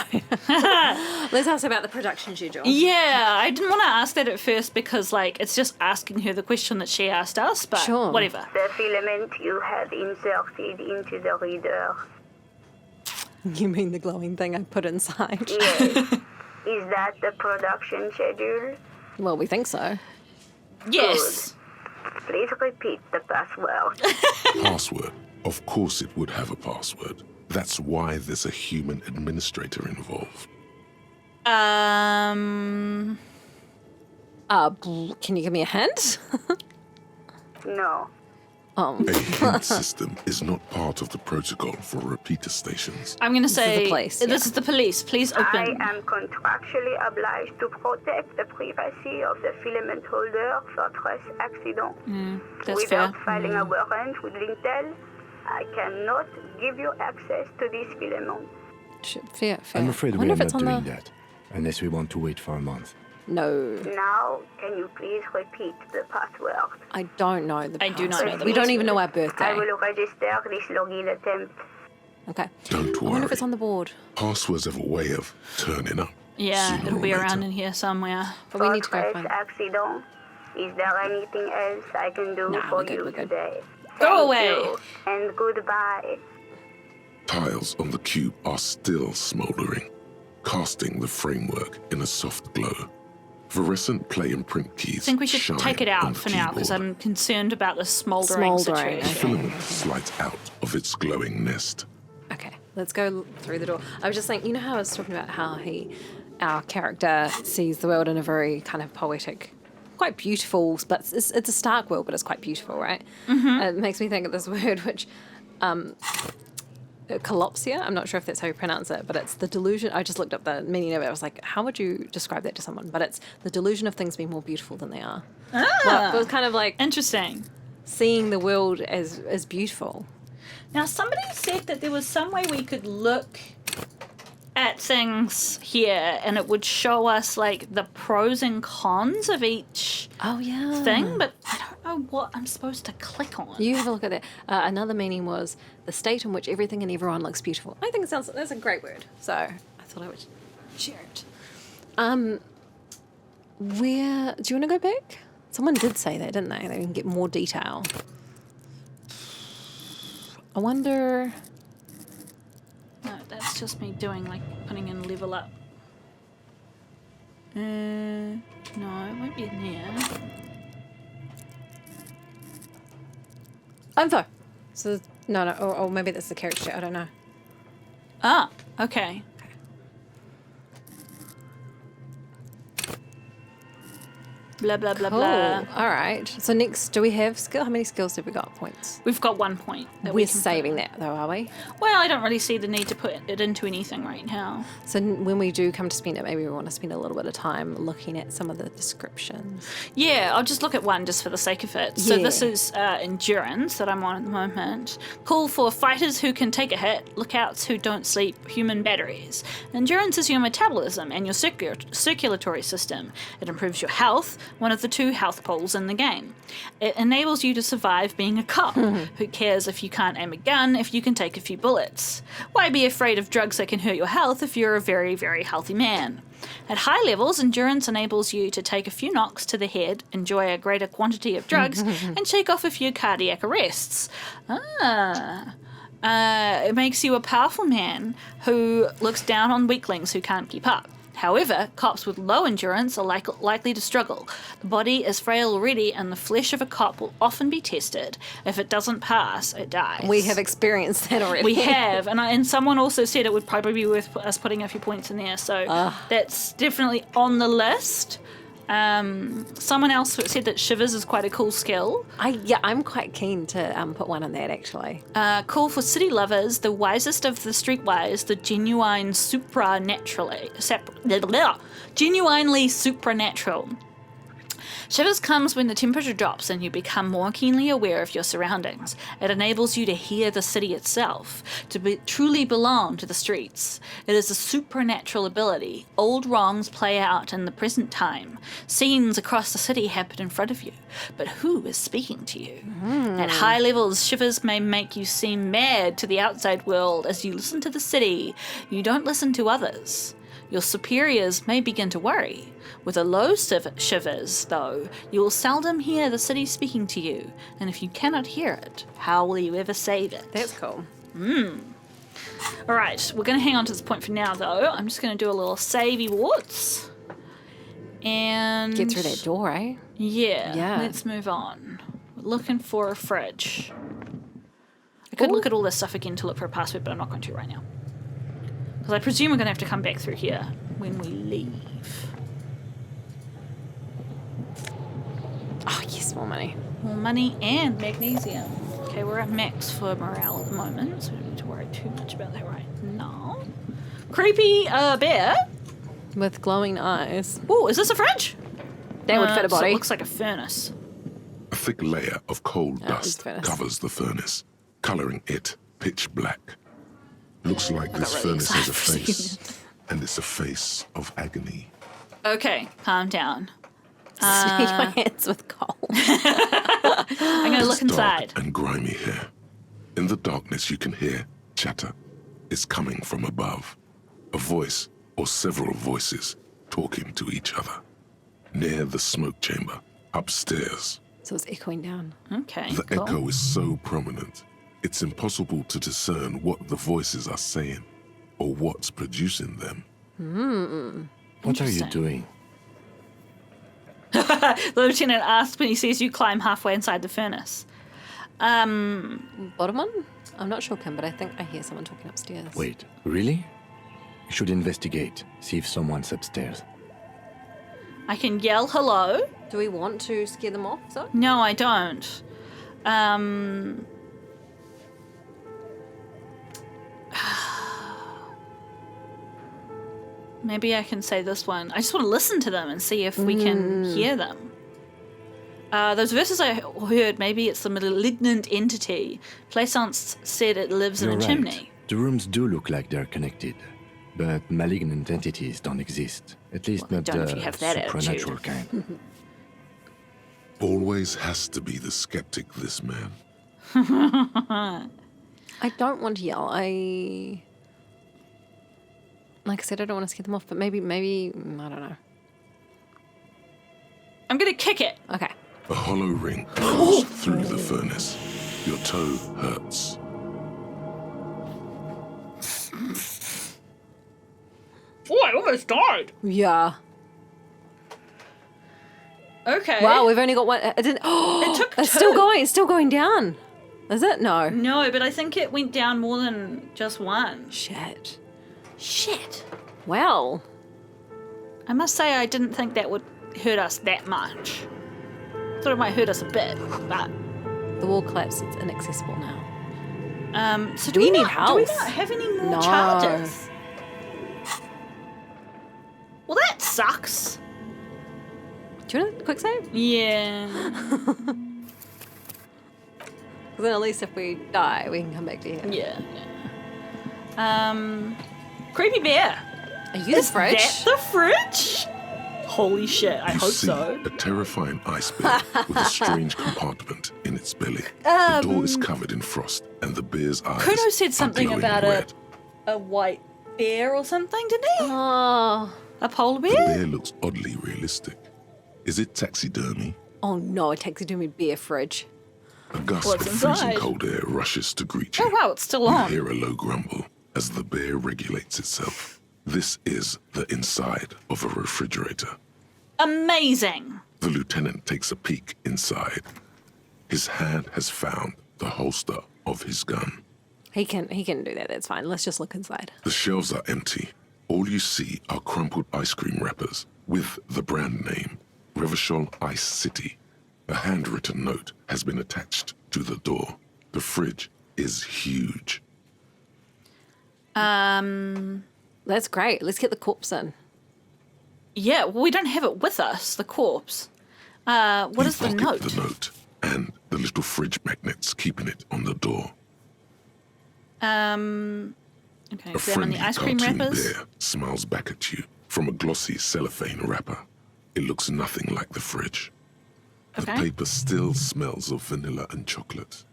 Let's ask about the production schedule. Yeah, I didn't want to ask that at first because, like, it's just asking her the question that she asked us, but Sure. whatever. The filament you have inserted into the reader. You mean the glowing thing I put inside? Yes. Is that the production schedule? Well, we think so. Yes. Please repeat the password. Password. Of course it would have a password. That's why there's a human administrator involved. Can you give me a hint? No. A hint system is not part of the protocol for repeater stations. I'm going to say... the police, This is the police. Please open. I am contractually obliged to protect the privacy of the filament holder for stress accident. That's Without fair. filing a warrant with Lintel, I cannot give you access to this filament. Fair. I'm afraid I we wonder are if it's not on doing the... that, unless we want to wait for a month. No, Now, can you please repeat the password? I don't know the I do not know password. the We don't even know our I birthday. will register this login attempt. Okay. Don't I wonder worry. if it's on the board. Passwords have a way of turning up. Yeah, sooner it'll or be later. around in here somewhere. But we For need to go stress find it. accident, is there anything else I can do Nah, for we're good, you we're good. today? Go Thank away. you, and goodbye. Tiles on the cube are still smoldering, casting the framework in a soft glow. Fluorescent play and print keys I think we should shine take it on out the for now because keyboard. I'm concerned about the smouldering Smouldering, The situation. filament slides out of its glowing nest. Okay, let's go through the door. I was just saying, you know how I was talking about how our character sees the world in a very kind of poetic, quite beautiful, but it's a stark world, but it's quite beautiful, right? Mm-hmm. It makes me think of this word, which, collapsia. I'm not sure if that's how you pronounce it, but it's the delusion. I just looked up the meaning of it. I was like, how would you describe that to someone? But it's the delusion of things being more beautiful than they are. Well, it was kind of like Interesting. seeing the world as beautiful. Now, somebody said that there was some way we could look at things here and it would show us like the pros and cons of each Oh yeah. thing, but I don't know what I'm supposed to click on. You have a look at that. Another meaning was the state in which everything and everyone looks beautiful. I think that's a great word. So I thought I would share it. Where do you want to go back? Someone did say that, didn't they? They can get more detail. I wonder. No, that's just me doing like putting in level up. No, it won't be in there. Info. So no, or maybe that's the character sheet. I don't know. Ah, okay. Blah, blah, blah, Cool. blah. All right. So next, do we have skill? How many skills have we got? Points. We've got 1 point. That We're can put saving in. that though, are we? Well, I don't really see the need to put it into anything right now. So when we do come to spend it, maybe we want to spend a little bit of time looking at some of the descriptions. Yeah, I'll just look at one just for the sake of it. So Yeah. this is endurance that I'm on at the moment. Call for fighters who can take a hit, lookouts who don't sleep, human batteries. Endurance is your metabolism and your circulatory system. It improves your health, one of the 2 health poles in the game. It enables you to survive being a cop. Who cares if you can't aim a gun if you can take a few bullets? Why be afraid of drugs that can hurt your health if you're a very, very healthy man? At high levels, endurance enables you to take a few knocks to the head, enjoy a greater quantity of drugs, and shake off a few cardiac arrests. It makes you a powerful man who looks down on weaklings who can't keep up. However, cops with low endurance are likely to struggle. The body is frail already, and the flesh of a cop will often be tested. If it doesn't pass, it dies. We have experienced that already. We have, and someone also said it would probably be worth us putting a few points in there, so that's definitely on the list. Someone else said that Shivers is quite a cool skill. I'm quite keen to put one on that actually. Call for city lovers, the wisest of the streetwise, the genuinely supernatural. Shivers comes when the temperature drops and you become more keenly aware of your surroundings. It enables you to hear the city itself, to truly belong to the streets. It is a supernatural ability. Old wrongs play out in the present time. Scenes across the city happen in front of you. But who is speaking to you? At high levels, Shivers may make you seem mad to the outside world as you listen to the city. You don't listen to others. Your superiors may begin to worry. With a low Shivers, though, you will seldom hear the city speaking to you, and if you cannot hear it, how will you ever save it? That's cool. Alright, we're going to hang on to this point for now, though. I'm just going to do a little savey warts. And... Get through that door, eh? Yeah, let's move on. We're looking for a fridge. I could look at all this stuff again to look for a password, but I'm not going to right now. Because I presume we're going to have to come back through here when we leave. Oh yes, more money. More money and magnesium. Okay, we're at max for morale at the moment, so we don't need to worry too much about that right now. Creepy bear. With glowing eyes. Oh, is this a fridge? That would fit a So body. it looks like a furnace. A thick layer of coal it's dust furnace. covers the furnace, coloring it pitch black. Looks like this really furnace has a excited for seeing face, and it's a face of agony. Okay, calm down. Smear my hands with coal. I'm gonna look It's dark inside. and grimy here. In the darkness, you can hear chatter. It's coming from above. A voice or several voices talking to each other. Near the smoke chamber, upstairs. So it's echoing down. Okay, The cool. echo is so prominent, it's impossible to discern what the voices are saying or what's producing them. What are you Interesting. doing? The lieutenant asks when he sees you climb halfway inside the furnace. Bottom one? I'm not sure, Kim, but I think I hear someone talking upstairs. Wait, really? You should investigate, see if someone's upstairs. I can yell hello. Do we want to scare them off, so? No, I don't. Maybe I can say this one. I just want to listen to them and see if we can hear them. Those verses I heard, maybe it's the malignant entity. Plaisance said it lives in You're a right. chimney. The rooms do look like they're connected, but malignant entities don't exist. At least Well, not don't if the you have that supernatural kind. Always has to be the skeptic, this man. I don't want to yell. Like I said, I don't want to scare them off, but maybe, I don't know. I'm gonna kick it. Okay. A hollow ring goes through the furnace. Your toe hurts. Oh, I almost died. Yeah. Okay. Wow, we've only got one. It didn't. It took It's two. still going. It's still going down. Is it? No. No, but I think it went down more than just one. Shit. Shit. Well. I must say I didn't think that would hurt us that much. Thought it might hurt us a bit, but The wall collapsed. It's inaccessible now. so do We we need not, Do we health. not have any more No. charges? Well, that sucks. Do you want a quick save? Yeah. Because then at least if we die, we can come back to here. Yeah. Creepy bear. Are you the fridge? That the fridge? Holy shit! I You hope see so. a terrifying ice bear with a strange compartment in its belly. The door is covered in frost, and the bear's eyes Kudo said are something glowing about red. a white bear or something, didn't he? Oh. A polar The bear? bear looks oddly realistic. Is it taxidermy? Oh no, a taxidermy bear fridge. A gust What's of freezing inside? cold air rushes to greet you. Oh wow, it's still You on. hear a low grumble as the bear regulates itself. This is the inside of a refrigerator. Amazing. The lieutenant takes a peek inside. His hand has found the holster of his gun. He can do that. That's fine. Let's just look inside. The shelves are empty. All you see are crumpled ice cream wrappers with the brand name, Revachol Ice City. A handwritten note has been attached to the door. The fridge is huge. That's great. Let's get the corpse in. Yeah, well, we don't have it with us, the corpse. What You is the pocket note? the note and the little fridge magnets keeping it on the door. Okay, A examine friendly the ice cream cartoon wrappers. bear smiles back at you from a glossy cellophane wrapper. It looks nothing like the fridge. The Okay. paper still smells of vanilla and chocolate.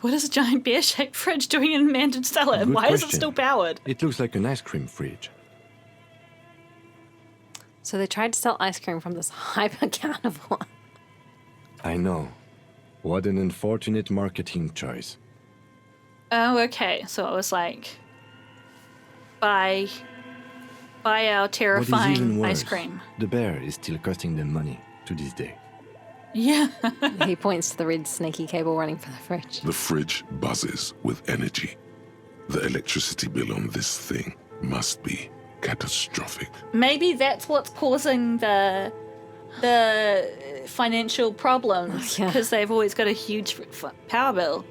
What is a giant bear-shaped fridge doing in Mandarin Cellar, and Good why is it question. still powered? It looks like an ice cream fridge. So they tried to sell ice cream from this hyper carnivore. I know. What an unfortunate marketing choice. Oh, okay. So it was like, buy our What is even terrifying worse, ice cream. the bear is still costing them money to this day. Yeah. He points to the red snaky cable running for the fridge. The fridge buzzes with energy. The electricity bill on this thing must be catastrophic. Maybe that's what's causing the the financial problems Yeah. because they've always got a huge power bill.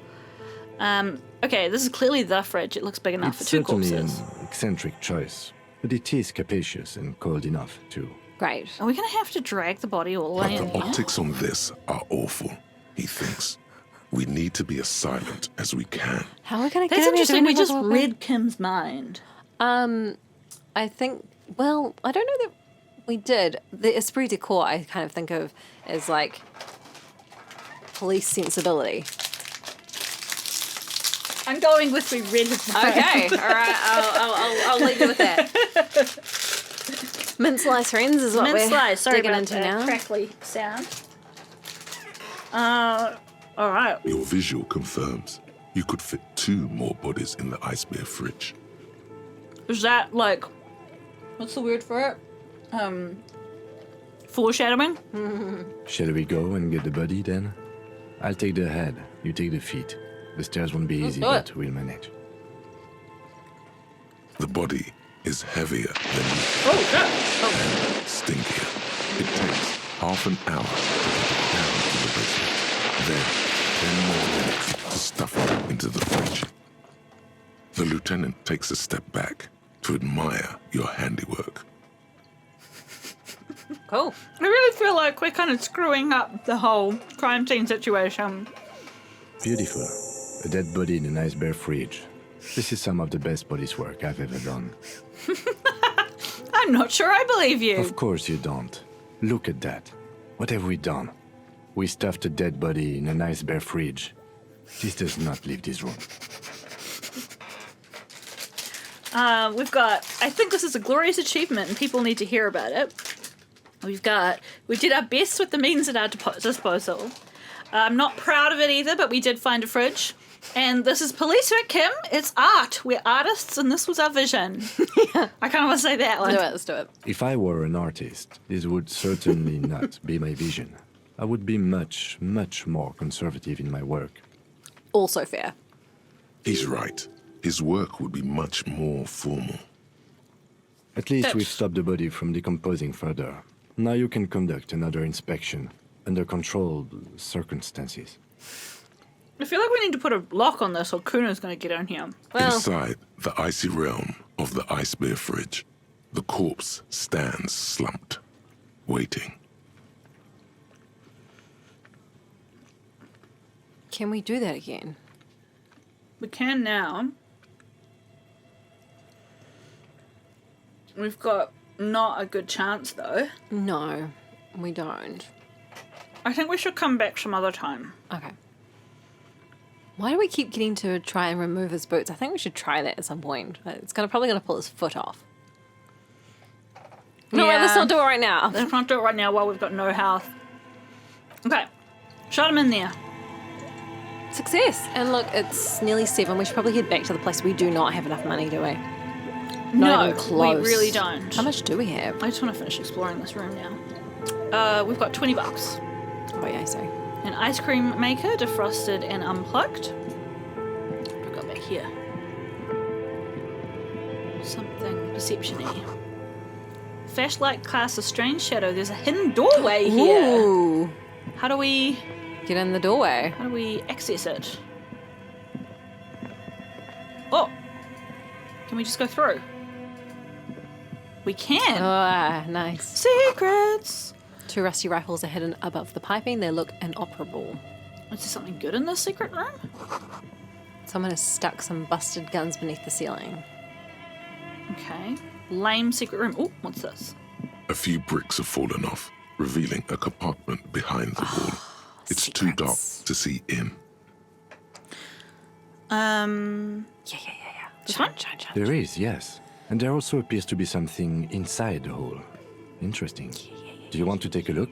Okay, this is clearly the fridge. It looks big enough It's for two certainly corpses. an eccentric choice, but it is capacious and cold enough, too. Great. Are we going to have to drag the body all the But way the in here? optics on this are awful, he thinks. We need to be as silent as we can. How are we going to That's get in here? Do interesting. We need just to walk read Kim's mind. I think, well, I don't know that we did. The esprit de corps I kind of think of as like police sensibility. I'm going with we read his mind. Okay, all right, I'll leave you with that. Mint slice friends is what Mint we're slice. Sorry digging about into that now. crackly sound. All right. Your visual confirms you could fit 2 more bodies in the ice bear fridge. Is that like, what's the word for it? Foreshadowing? Shall we go and get the body, then? I'll take the head, you take the feet. The stairs won't be easy, do it. but we'll manage. The body is heavier than Oh, shit. and stinkier. It takes half an hour to get it down to the basement. Then 10 more minutes to stuff it into the fridge. The lieutenant takes a step back to admire your handiwork. Cool. I really feel like we're kind of screwing up the whole crime scene situation. Beautiful. A dead body in an ice bear fridge. This is some of the best police work I've ever done. I'm not sure I believe you. Of course you don't. Look at that. What have we done? We stuffed a dead body in an ice bear fridge. This does not leave this room. We've got, I think this is a glorious achievement and people need to hear about it. We did our best with the means at our disposal. I'm not proud of it either, but we did find a fridge. And this is police work, Kim. It's art. We're artists and this was our vision. I kind of want to say that one. Let's do it. If I were an artist, this would certainly not be my vision. I would be much, much more conservative in my work. Also fair. He's right. His work would be much more formal. At least That's- we've stopped the body from decomposing further. Now you can conduct another inspection under controlled circumstances. I feel like we need to put a lock on this or Kuno's going to get in here. Well, Inside the icy realm of the ice bear fridge, the corpse stands slumped, waiting. can we do that again? We can now. We've got not a good chance though. No, we don't. I think we should come back some other time. Okay. Why do we keep getting to try and remove his boots? I think we should try that at some point. It's probably gonna pull his foot off. No, Yeah. let's not do it right now. Let's not do it right now while we've got no health. Okay. Shut him in there. Success. And look, it's nearly 7. We should probably head back to the place. We do not have enough money, do we? Not No, even close. we really don't. How much do we have? I just want to finish exploring this room now. We've got $20. Oh yeah, sorry. An ice cream maker, defrosted and unplugged. I've got back here. Something perception-y. Flashlight casts a strange shadow. There's a hidden doorway here. Ooh. How do we Get in the doorway. access it? Oh. Can we just go through? We can. Ah, nice. Secrets. 2 rusty rifles are hidden above the piping. They look inoperable. Is there something good in this secret room? Someone has stuck some busted guns beneath the ceiling. Okay. Lame secret room. Oh, what's this? A few bricks have fallen off, revealing a compartment behind the wall. It's too dark secrets. to see in. Yeah. This Shine, one? shine, shine. There is, yes. And there also appears to be something inside the hole. Interesting. Do you want to take a look?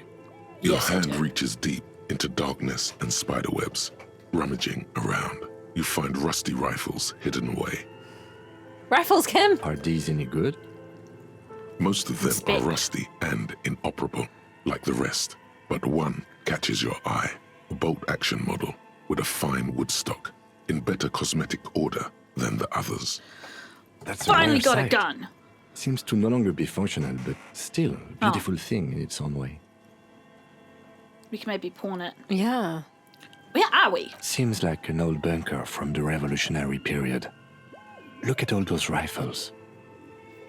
Your Yes, I hand do. reaches deep into darkness and spiderwebs. Rummaging around, you find rusty rifles hidden away. Rifles, Kim! Are these any good? Most of them Spec. are rusty and inoperable, like the rest. But one catches your eye. A bolt-action model with a fine wood stock, in better cosmetic order than the others. That's Finally rare got a sight. gun. Seems to no longer be functional, but still a beautiful thing in its own way. We can maybe pawn it. Yeah. Where are we? Seems like an old bunker from the revolutionary period. Look at all those rifles.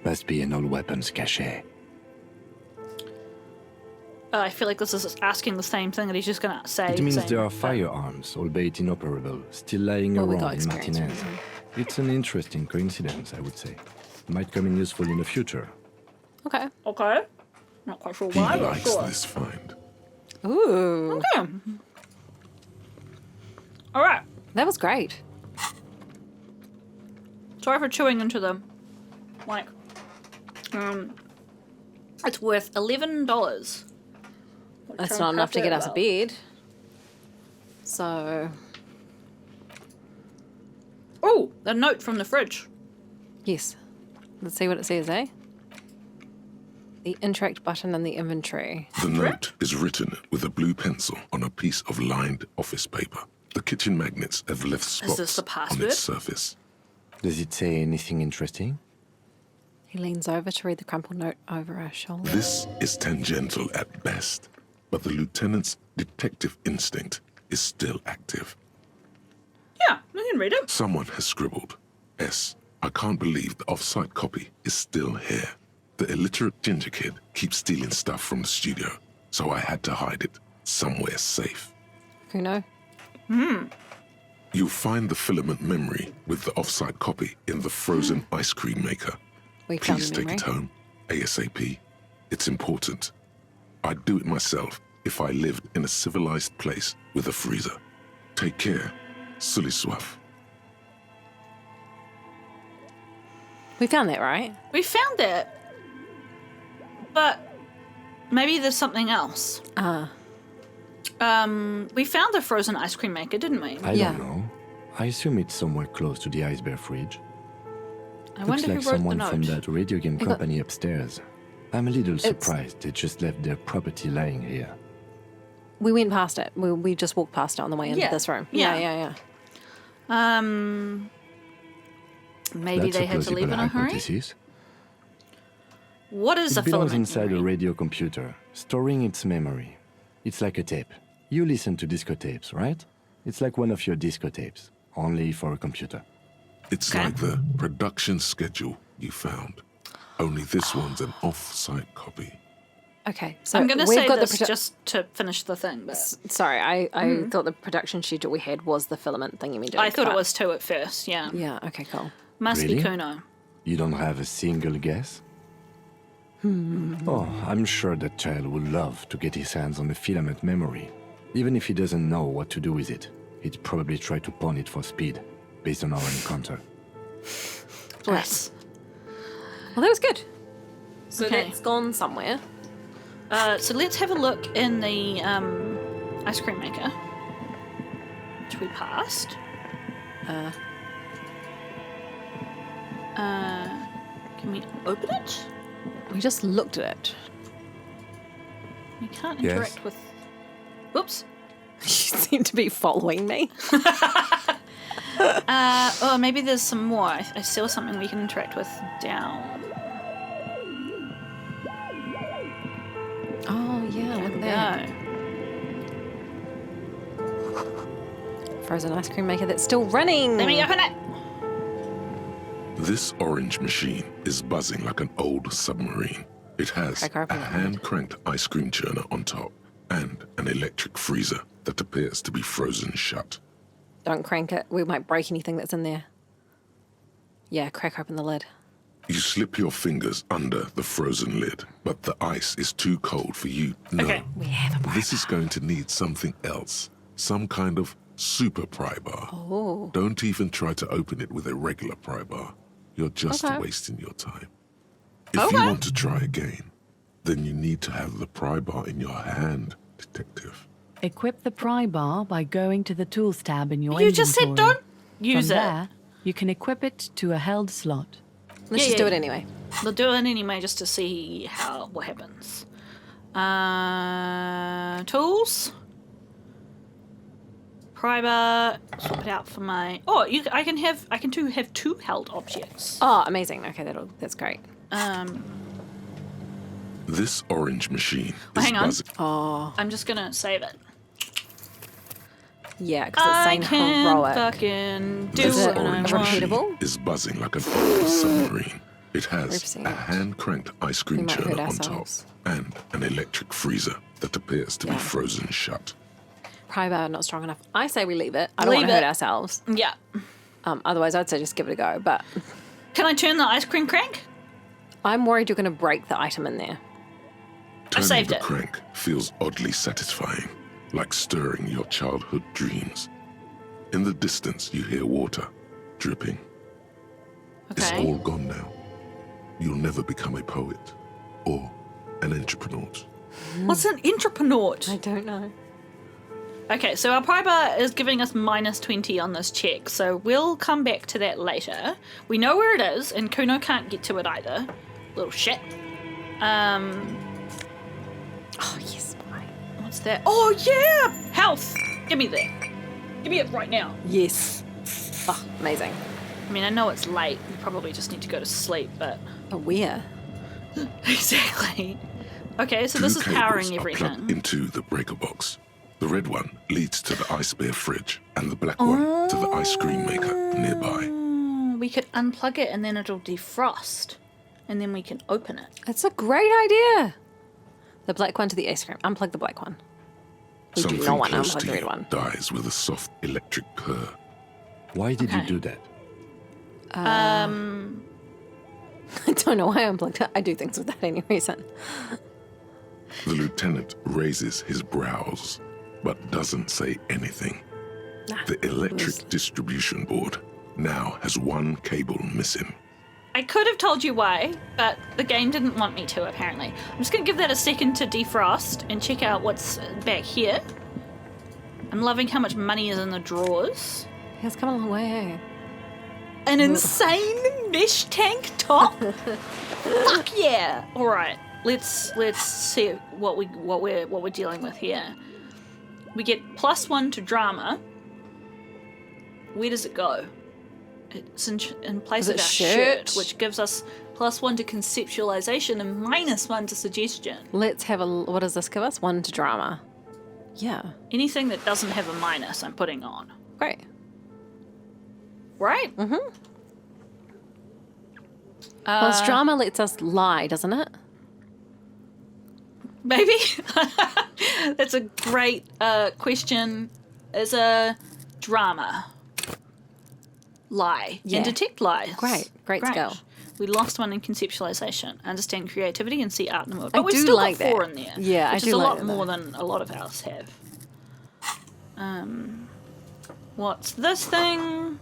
Must be an old weapons cache. I feel like this is asking the same thing that he's just going to say. It means same, there are but- firearms, albeit inoperable, still lying Well, we got around in experience Martinez. with them. It's an interesting coincidence, I would say. Might come in useful in the future. Okay. Okay. Not quite sure He why, but likes sure. this find. Ooh. Okay. All right. That was great. Sorry for chewing into the mic. It's worth $11. That's not enough to get us a bed. So, Oh, a note from the fridge. yes. Let's see what it says, eh? The interact button in the inventory. The note is written with a blue pencil on a piece of lined office paper. The kitchen magnets have left spots this the on password? its surface. Does it say anything interesting? He leans over to read the crumpled note over our shoulder. This is tangential at best, but the lieutenant's detective instinct is still active. Yeah, we can read it. Someone has scribbled, S. I can't believe the off-site copy is still here. The illiterate ginger kid keeps stealing stuff from the studio, so I had to hide it somewhere safe. Kuno? You'll find the filament memory with the off-site copy in the frozen ice cream maker. We found Please the take memory. it home, ASAP. It's important. I'd do it myself if I lived in a civilized place with a freezer. Take care, Sully Swaff. We found that, right? We found it. But maybe there's something else. We found the frozen ice cream maker, didn't we? I Yeah. don't know. I assume it's somewhere close to the ice bear fridge. I Looks wonder like who wrote the someone note. from that radio game got- company upstairs. I'm a little surprised they just left their property lying here. We went past it. We just walked past it on the way into Yeah. this room. Yeah. Yeah. Maybe That's they a had to leave in plausible a hurry. hypothesis. What is a It belongs filament inside memory? a radio computer, storing its memory. It's like a tape. You listen to disco tapes, right? It's like one of your disco tapes, only for a computer. It's Okay. like the production schedule you found. Only this one's an off-site copy. Okay. So I'm going to we've say got this the just to finish the thing, but Sorry, I thought the production schedule we had was the filament thing you mean. I thought it was two at first, yeah. Yeah, okay, cool. Must be Really? Kuno. You don't have a single guess? Oh, I'm sure that child would love to get his hands on the filament memory. Even if he doesn't know what to do with it, he'd probably try to pawn it for speed, based on our encounter. Bless. Well, that was good. So Okay. that's gone somewhere. So let's have a look in the ice cream maker, which we passed. Can we open it? We just looked at it. We can't Yes. interact with... Whoops. You seem to be following me. Oh, maybe there's some more. I saw something we can interact with down. Oh, yeah, look at that. No. Frozen ice cream maker that's still running. Let me open it. This orange machine is buzzing like an old submarine. It has Crack a open the lid. hand-cranked ice cream churner on top and an electric freezer that appears to be frozen shut. Don't crank it. We might break anything that's in there. Yeah, crack open the lid. You slip your fingers under the frozen lid, but the ice is too cold for you. No, Okay. We have a pry this is going to need something else. Some kind of super pry bar. Oh. Don't even try to open it with a regular pry bar. You're just Okay. wasting your time. If you want to try again, then you need to have the pry bar in your hand, detective. Equip the pry bar by going to the Tools tab in your You inventory. just said don't use From it. there, you can equip it to a held slot. Let's Yeah, just do yeah. it anyway. We'll do it anyway just to see what happens. Tools. Pry bar. Swap it out for my. Oh, I can have two held objects. Oh, amazing. Okay, that's great. This orange machine Oh, is hang on. buzzing. I'm just gonna save it. Yeah, because it's I saying can heroic. fucking do This what I orange want. machine Repeatable? is buzzing like an old submarine. It has 3%. a hand-cranked ice cream We might hurt churner on top ourselves. and an electric freezer that appears to be Yeah. frozen shut. Pry bar not strong enough. I say we leave it. I don't want Leave to hurt it. ourselves. Yeah. Otherwise, I'd say just give it a go. But Can I turn the ice cream crank? I'm worried you're going to break the item in there. Turning saved the it. crank feels oddly satisfying, like stirring your childhood dreams. In the distance, you hear water dripping. It's Okay. all gone now. You'll never become a poet or an entrepreneur. What's an entrepreneur? I don't know. Okay, so our pry bar is giving us minus 20 on this check, so we'll come back to that later. We know where it is, and Kuno can't get to it either. Little shit. Oh, yes. Right. What's that? Oh, yeah! Health! Give me that. Give me it right now. Yes. Oh, amazing. I mean, I know it's late. We probably just need to go to sleep, but... But where? Exactly. Okay, so this Two is cables powering are plugged everything. into the breaker box. The red one leads to the ice bear fridge, and the black one to the ice cream maker nearby. We could unplug it and then it'll defrost. And then we can open it. That's a great idea. The black one to the ice cream. Unplug the black one. We do Something not want to close unplug to the red you one. dies with a soft electric purr. Why did Okay. you do that? I don't know why I unplugged it. I do things without any reason. The lieutenant raises his brows, but doesn't say anything. The electric distribution board now has one cable missing. I could have told you why, but the game didn't want me to, apparently. I'm just going to give that a second to defrost and check out what's back here. I'm loving how much money is in the drawers. It's come a long way. An insane mesh tank top. Fuck yeah! All right, let's see what we're dealing with here. We get +1 to drama. Where does it go? It's in place Is of it our shirt? shirt, which gives us +1 to conceptualization and -1 to suggestion. Let's have a... What does this give us? 1 to drama. Yeah. Anything that doesn't have a minus, I'm putting on. Great. Right? Well, drama lets us lie, doesn't it? Maybe. That's a great question. Is a drama lie Yeah. and detect lies. Great skill. We lost one in conceptualization. Understand creativity and see art in the world. I But we've do still like got 4 that. in there. Yeah, I which do is a like lot that, more though. than a lot of us have. What's this thing?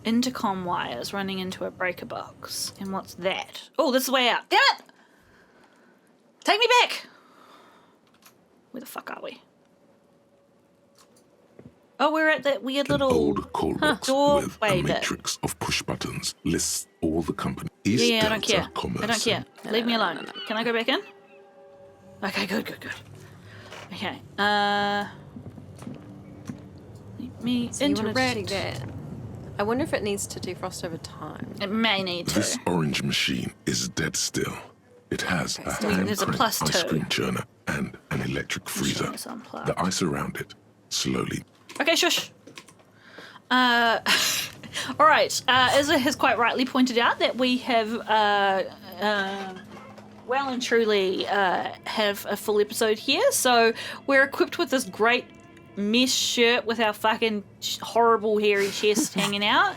Intercom wires running into a breaker box. And what's that? Oh, this is the way out. Damn it! Take me back! Where the fuck are we? Oh, we're at that weird An little... old call box doorway with a bit. matrix of push buttons lists all the company. East Yeah, I don't Delta care. Commerce I don't care. and Leave me alone. Can I go back in? Okay, good. Okay, let me So you wanted to interact. check that. I wonder if it needs to defrost over time. It may need to. This orange machine is dead still. It has a there's a hand-cranked +2. ice cream churner and an electric freezer. Machine is unplugged. The ice around it slowly. Okay, shush. All right. Izza has quite rightly pointed out that we have well and truly have a full episode here. So we're equipped with this great mesh shirt with our fucking horrible hairy chest hanging out.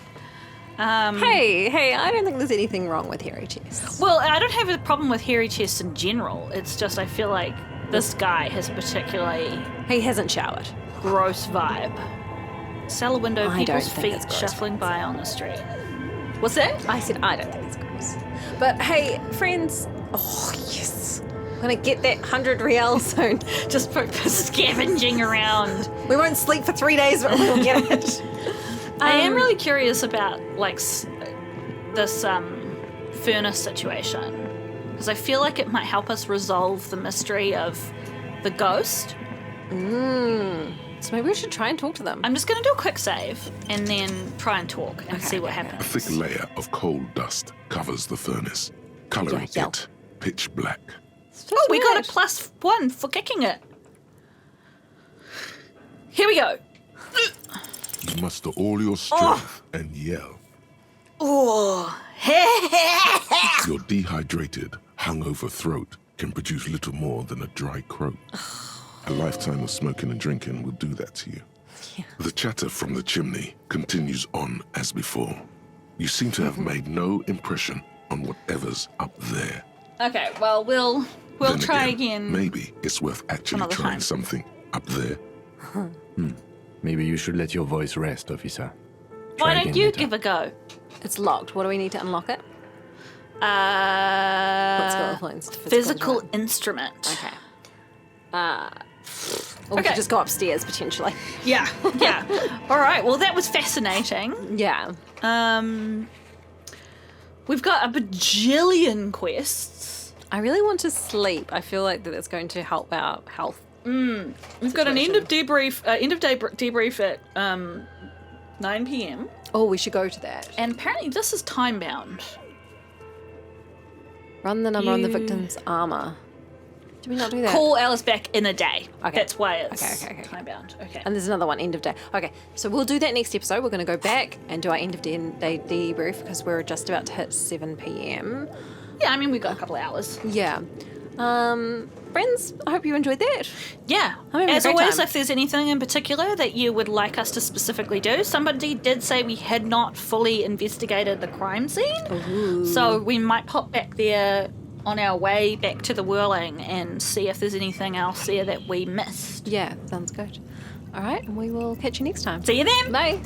Hey, I don't think there's anything wrong with hairy chests. Well, I don't have a problem with hairy chests in general. It's just I feel like this guy has a particularly He hasn't showered. gross vibe. Cellar window, I don't people's think feet it's gross. shuffling by on the street. What's that? I said I don't think it's gross. But hey, friends, oh yes. I'm gonna get that 100 real soon. Just for scavenging around. We won't sleep for 3 days, but we'll get it. I am really curious about like this furnace situation because I feel like it might help us resolve the mystery of the ghost. So maybe we should try and talk to them. I'm just going to do a quick save and then try and talk and see what A happens. thick layer of coal dust covers the furnace, coloring Yeah, it pitch black. Oh, we got a +1 for kicking it. Here we go. You muster all your strength and yell. Oh. Your dehydrated, hungover throat can produce little more than a dry croak. A lifetime of smoking and drinking will do that to you. Yeah. The chatter from the chimney continues on as before. You seem to have made no impression on whatever's up there. Okay, well, we'll Then try again. Maybe it's worth actually another trying time. something up there. Maybe you should let your voice rest, officer. Why Try don't again you later. give a go? It's locked. What do we need to unlock it? What's got influence? Physical instrument. Okay. Or we Okay. could just go upstairs potentially. Yeah, yeah. All right, well, that was fascinating. Yeah. We've got a bajillion quests. I really want to sleep. I feel like that it's going to help our health. We've got an end of day debrief at 9 p.m. Oh, we should go to that. And apparently this is time bound. Run the number on the You- victim's armor. Do we not do that? Call Alice back in a day. Okay. That's why it's Okay. time bound. Okay. And there's another one, end of day. Okay, so we'll do that next episode. We're going to go back and do our end of day debrief because we're just about to hit 7 p.m. Yeah, I mean, we've got a couple of hours. Yeah. Friends, I hope you enjoyed that. Yeah. I'm having a As great always, time. if there's anything in particular that you would like us to specifically do, somebody did say we had not fully investigated the crime scene. So we might pop back there on our way back to the whirling and see if there's anything else there that we missed. Yeah, sounds good. All right, and we will catch you next time. See you then. Bye.